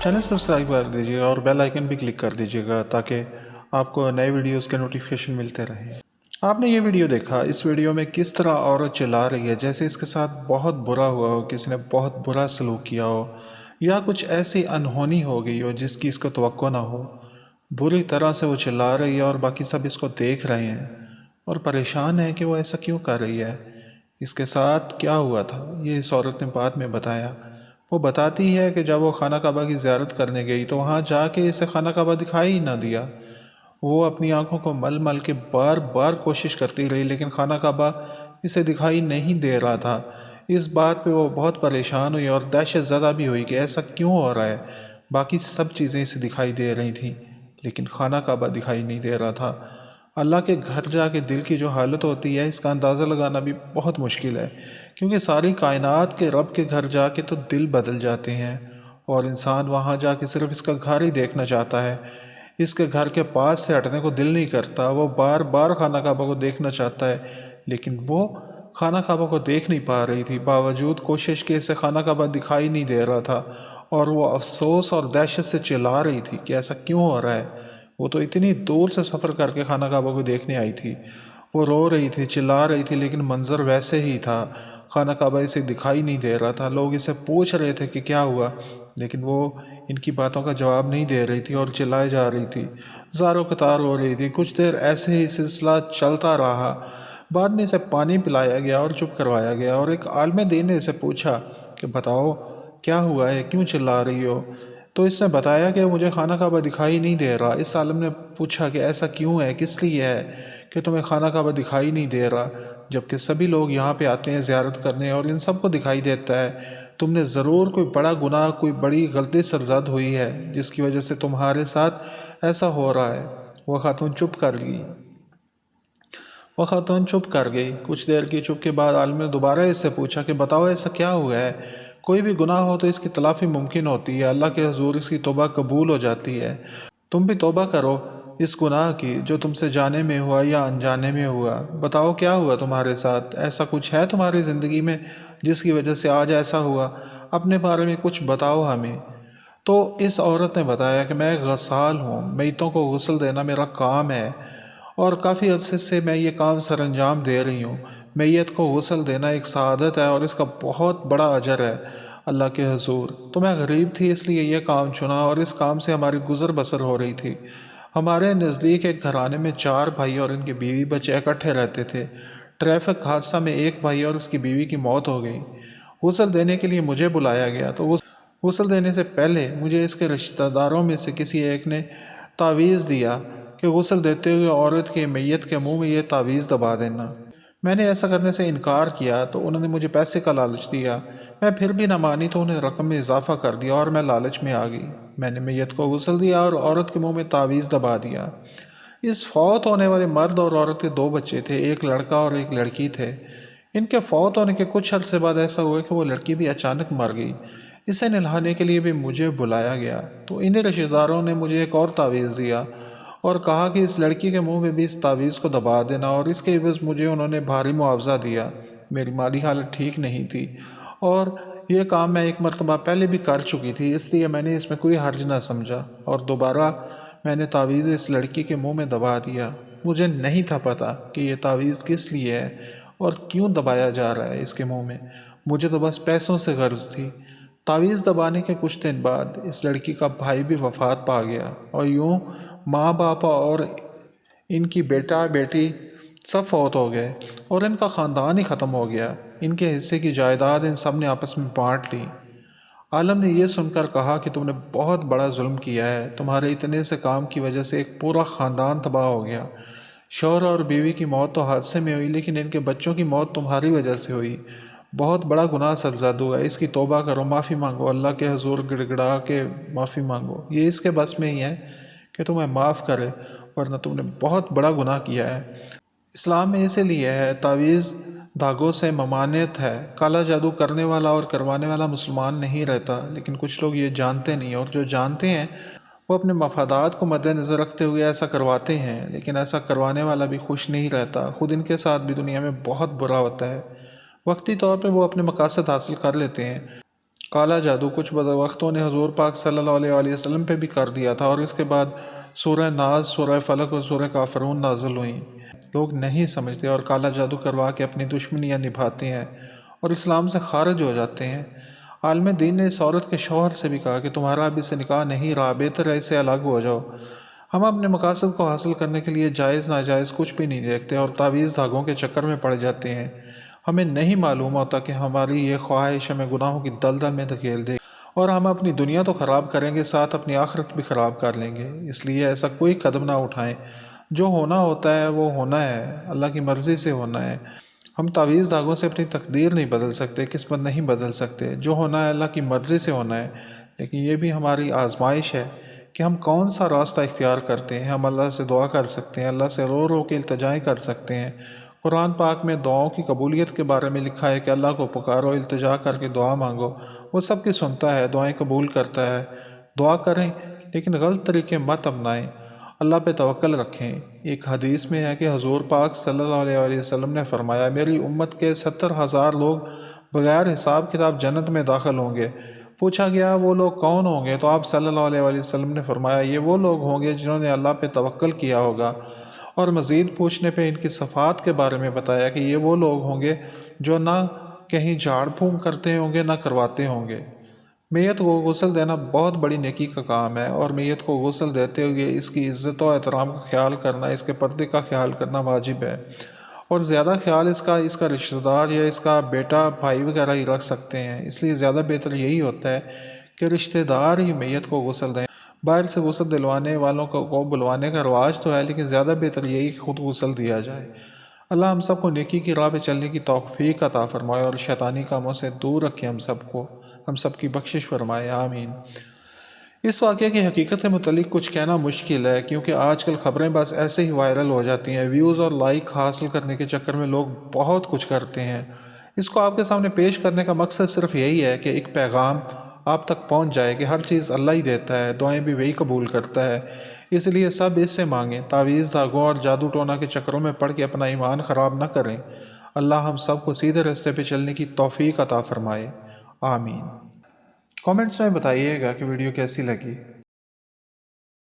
Channel subscribe کر دیجیے گا اور بیل آئیکن بھی کلک کر دیجیے گا تاکہ آپ کو نئے ویڈیوز کے نوٹیفیکیشن ملتے رہیں۔ آپ نے یہ ویڈیو دیکھا، اس ویڈیو میں کس طرح عورت چلا رہی ہے جیسے اس کے ساتھ بہت برا ہوا ہو، کسی نے بہت برا سلوک کیا ہو یا کچھ ایسی انہونی ہو گئی ہو جس کی اس کو توقع نہ ہو۔ بری طرح سے وہ چلا رہی ہے اور باقی سب اس کو دیکھ رہے ہیں اور پریشان ہیں کہ وہ ایسا کیوں کر رہی ہے، اس کے ساتھ کیا ہوا تھا۔ یہ اس عورت نے بعد میں بتایا۔ وہ بتاتی ہے کہ جب وہ خانہ کعبہ کی زیارت کرنے گئی تو وہاں جا کے اسے خانہ کعبہ دکھائی ہی نہ دیا۔ وہ اپنی آنکھوں کو مل مل کے بار بار کوشش کرتی رہی لیکن خانہ کعبہ اسے دکھائی نہیں دے رہا تھا۔ اس بات پہ وہ بہت پریشان ہوئی اور دہشت زدہ بھی ہوئی کہ ایسا کیوں ہو رہا ہے۔ باقی سب چیزیں اسے دکھائی دے رہی تھیں لیکن خانہ کعبہ دکھائی نہیں دے رہا تھا۔ اللہ کے گھر جا کے دل کی جو حالت ہوتی ہے اس کا اندازہ لگانا بھی بہت مشکل ہے، کیونکہ ساری کائنات کے رب کے گھر جا کے تو دل بدل جاتے ہیں اور انسان وہاں جا کے صرف اس کا گھر ہی دیکھنا چاہتا ہے۔ اس کے گھر کے پاس سے ہٹنے کو دل نہیں کرتا، وہ بار بار خانہ کعبہ کو دیکھنا چاہتا ہے لیکن وہ خانہ کعبہ کو دیکھ نہیں پا رہی تھی۔ باوجود کوشش کے اسے خانہ کعبہ دکھائی نہیں دے رہا تھا اور وہ افسوس اور دہشت سے چلا رہی تھی کہ ایسا کیوں ہو رہا ہے۔ وہ تو اتنی دور سے سفر کر کے خانہ کعبہ کو دیکھنے آئی تھی۔ وہ رو رہی تھی، چلا رہی تھی لیکن منظر ویسے ہی تھا۔ خانہ کعبہ اسے دکھائی نہیں دے رہا تھا۔ لوگ اسے پوچھ رہے تھے کہ کیا ہوا لیکن وہ ان کی باتوں کا جواب نہیں دے رہی تھی اور چلائے جا رہی تھی، زاروں قطار ہو رہی تھی۔ کچھ دیر ایسے ہی سلسلہ چلتا رہا۔ بعد میں اسے پانی پلایا گیا اور چپ کروایا گیا اور ایک عالم دین نے اسے پوچھا کہ بتاؤ کیا ہوا ہے، کیوں چلا رہی ہو؟ تو اس نے بتایا کہ مجھے خانہ کعبہ دکھائی نہیں دے رہا۔ اس عالم نے پوچھا کہ ایسا کیوں ہے، کس لیے ہے کہ تمہیں خانہ کعبہ دکھائی نہیں دے رہا جبکہ سبھی لوگ یہاں پہ آتے ہیں زیارت کرنے اور ان سب کو دکھائی دیتا ہے؟ تم نے ضرور کوئی بڑا گناہ، کوئی بڑی غلطی سرزد ہوئی ہے جس کی وجہ سے تمہارے ساتھ ایسا ہو رہا ہے۔ وہ خاتون چپ کر گئی۔ کچھ دیر کی چپ کے بعد عالم نے دوبارہ اس سے پوچھا کہ بتاؤ ایسا کیا ہوا ہے؟ کوئی بھی گناہ ہو تو اس کی تلافی ممکن ہوتی ہے، اللہ کے حضور اس کی توبہ قبول ہو جاتی ہے۔ تم بھی توبہ کرو اس گناہ کی جو تم سے جانے میں ہوا یا انجانے میں ہوا۔ بتاؤ کیا ہوا تمہارے ساتھ، ایسا کچھ ہے تمہاری زندگی میں جس کی وجہ سے آج ایسا ہوا؟ اپنے بارے میں کچھ بتاؤ ہمیں۔ تو اس عورت نے بتایا کہ میں ایک غسال ہوں، میتوں کو غسل دینا میرا کام ہے اور کافی عرصے سے میں یہ کام سر انجام دے رہی ہوں۔ میت کو غسل دینا ایک سعادت ہے اور اس کا بہت بڑا اجر ہے اللہ کے حضور۔ تو میں غریب تھی اس لیے یہ کام چنا اور اس کام سے ہماری گزر بسر ہو رہی تھی۔ ہمارے نزدیک ایک گھرانے میں 4 بھائی اور ان کے بیوی بچے اکٹھے رہتے تھے۔ ٹریفک حادثہ میں ایک بھائی اور اس کی بیوی کی موت ہو گئی۔ غسل دینے کے لیے مجھے بلایا گیا تو غسل دینے سے پہلے مجھے اس کے رشتہ داروں میں سے کسی ایک نے تعویذ دیا کہ غسل دیتے ہوئے عورت کے میت کے منہ میں یہ تعویذ دبا دینا۔ میں نے ایسا کرنے سے انکار کیا تو انہوں نے مجھے پیسے کا لالچ دیا۔ میں پھر بھی نہ مانی تو انہیں رقم میں اضافہ کر دیا اور میں لالچ میں آ گئی۔ میں نے میت کو غسل دیا اور عورت کے منہ میں تعویذ دبا دیا۔ اس فوت ہونے والے مرد اور عورت کے 2 بچے تھے، ایک لڑکا اور ایک لڑکی تھے۔ ان کے فوت ہونے کے کچھ عرصے بعد ایسا ہوا کہ وہ لڑکی بھی اچانک مر گئی۔ اسے نہلانے کے لیے بھی مجھے بلایا گیا تو انہیں رشتہ داروں نے مجھے ایک اور تعویذ دیا اور کہا کہ اس لڑکی کے منہ میں بھی اس تعویذ کو دبا دینا اور اس کے عوض مجھے انہوں نے بھاری معاوضہ دیا۔ میری مالی حالت ٹھیک نہیں تھی اور یہ کام میں ایک مرتبہ پہلے بھی کر چکی تھی، اس لیے میں نے اس میں کوئی حرج نہ سمجھا اور دوبارہ میں نے تعویذ اس لڑکی کے منہ میں دبا دیا۔ مجھے نہیں تھا پتا کہ یہ تعویذ کس لیے ہے اور کیوں دبایا جا رہا ہے اس کے منہ میں، مجھے تو بس پیسوں سے غرض تھی۔ تعویذ دبانے کے کچھ دن بعد اس لڑکی کا بھائی بھی وفات پا گیا اور یوں ماں باپ اور ان کی بیٹا بیٹی سب فوت ہو گئے اور ان کا خاندان ہی ختم ہو گیا۔ ان کے حصے کی جائیداد ان سب نے آپس میں بانٹ لی۔ عالم نے یہ سن کر کہا کہ تم نے بہت بڑا ظلم کیا ہے، تمہارے اتنے سے کام کی وجہ سے ایک پورا خاندان تباہ ہو گیا۔ شوہر اور بیوی کی موت تو حادثے میں ہوئی لیکن ان کے بچوں کی موت تمہاری وجہ سے ہوئی۔ بہت بڑا گناہ سرزد ہوا، اس کی توبہ کرو، معافی مانگو، اللہ کے حضور گڑ گڑا کے معافی مانگو، یہ اس کے بس میں ہی ہے کہ تمہیں معاف کرے، ورنہ تم نے بہت بڑا گناہ کیا ہے۔ اسلام میں اسی لیے ہے تعویذ دھاگوں سے ممانعت ہے۔ کالا جادو کرنے والا اور کروانے والا مسلمان نہیں رہتا، لیکن کچھ لوگ یہ جانتے نہیں اور جو جانتے ہیں وہ اپنے مفادات کو مد نظر رکھتے ہوئے ایسا کرواتے ہیں، لیکن ایسا کروانے والا بھی خوش نہیں رہتا، خود ان کے ساتھ بھی دنیا میں بہت برا ہوتا ہے۔ وقتی طور پہ وہ اپنے مقاصد حاصل کر لیتے ہیں کالا جادو کچھ بدبختوں نے حضور پاک صلی اللہ علیہ وآلہ وسلم پہ بھی کر دیا تھا، اور اس کے بعد سورہ ناز، سورہ فلق اور سورہ کافرون نازل ہوئیں۔ لوگ نہیں سمجھتے اور کالا جادو کروا کے اپنی دشمنیاں نبھاتے ہیں اور اسلام سے خارج ہو جاتے ہیں۔ عالم دین نے اس عورت کے شوہر سے بھی کہا کہ تمہارا اب اس سے نکاح نہیں رہا، بہتر ہے اس سے الگ ہو جاؤ۔ ہم اپنے مقاصد کو حاصل کرنے کے لیے جائز ناجائز کچھ بھی نہیں دیکھتے اور تعویذ دھاگوں کے چکر میں پڑ جاتے ہیں۔ ہمیں نہیں معلوم ہوتا کہ ہماری یہ خواہش ہمیں گناہوں کی دلدل میں دھکیل دے اور ہم اپنی دنیا تو خراب کریں گے، ساتھ اپنی آخرت بھی خراب کر لیں گے۔ اس لیے ایسا کوئی قدم نہ اٹھائیں۔ جو ہونا ہوتا ہے وہ ہونا ہے، اللہ کی مرضی سے ہونا ہے۔ ہم تعویذ دھاگوں سے اپنی تقدیر نہیں بدل سکتے، قسمت نہیں بدل سکتے۔ جو ہونا ہے اللہ کی مرضی سے ہونا ہے، لیکن یہ بھی ہماری آزمائش ہے کہ ہم کون سا راستہ اختیار کرتے ہیں۔ ہم اللہ سے دعا کر سکتے ہیں، اللہ سے رو رو کے التجائیں کر سکتے ہیں۔ قرآن پاک میں دعاؤں کی قبولیت کے بارے میں لکھا ہے کہ اللہ کو پکارو، التجا کر کے دعا مانگو، وہ سب کی سنتا ہے، دعائیں قبول کرتا ہے۔ دعا کریں لیکن غلط طریقے مت اپنائیں، اللہ پہ توکل رکھیں۔ ایک حدیث میں ہے کہ حضور پاک صلی اللہ علیہ وآلہ وسلم نے فرمایا، میری امت کے 70,000 لوگ بغیر حساب کتاب جنت میں داخل ہوں گے۔ پوچھا گیا وہ لوگ کون ہوں گے؟ تو آپ صلی اللہ علیہ وآلہ وسلم نے فرمایا، یہ وہ لوگ ہوں گے جنہوں نے اللہ پہ توکل کیا ہوگا، اور مزید پوچھنے پہ ان کی صفات کے بارے میں بتایا کہ یہ وہ لوگ ہوں گے جو نہ کہیں جھاڑ پھونک کرتے ہوں گے نہ کرواتے ہوں گے۔ میت کو غسل دینا بہت بڑی نیکی کا کام ہے، اور میت کو غسل دیتے ہوئے اس کی عزت و احترام کا خیال کرنا، اس کے پردے کا خیال کرنا واجب ہے، اور زیادہ خیال اس کا رشتہ دار یا اس کا بیٹا بھائی وغیرہ ہی رکھ سکتے ہیں۔ اس لیے زیادہ بہتر یہی ہوتا ہے کہ رشتہ دار ہی میت کو غسل دیں۔ باہر سے غسل دلوانے والوں کو بلوانے کا رواج تو ہے، لیکن زیادہ بہتر یہی کہ خود غسل دیا جائے۔ اللہ ہم سب کو نیکی کی راہ پہ چلنے کی توفیق عطا فرمائے اور شیطانی کاموں سے دور رکھے ہم سب کی بخشش فرمائے، آمین۔ اس واقعے کی حقیقت کے متعلق کچھ کہنا مشکل ہے، کیونکہ آج کل خبریں بس ایسے ہی وائرل ہو جاتی ہیں۔ ویوز اور لائک حاصل کرنے کے چکر میں لوگ بہت کچھ کرتے ہیں۔ اس کو آپ کے سامنے پیش کرنے کا مقصد صرف یہی ہے کہ ایک پیغام آپ تک پہنچ جائے کہ ہر چیز اللہ ہی دیتا ہے، دعائیں بھی وہی قبول کرتا ہے، اس لیے سب اس سے مانگیں۔ تعویذ دھاگوں اور جادو ٹونا کے چکروں میں پڑھ کے اپنا ایمان خراب نہ کریں۔ اللہ ہم سب کو سیدھے راستے پہ چلنے کی توفیق عطا فرمائے، آمین۔ کامنٹس میں بتائیے گا کہ ویڈیو کیسی لگی۔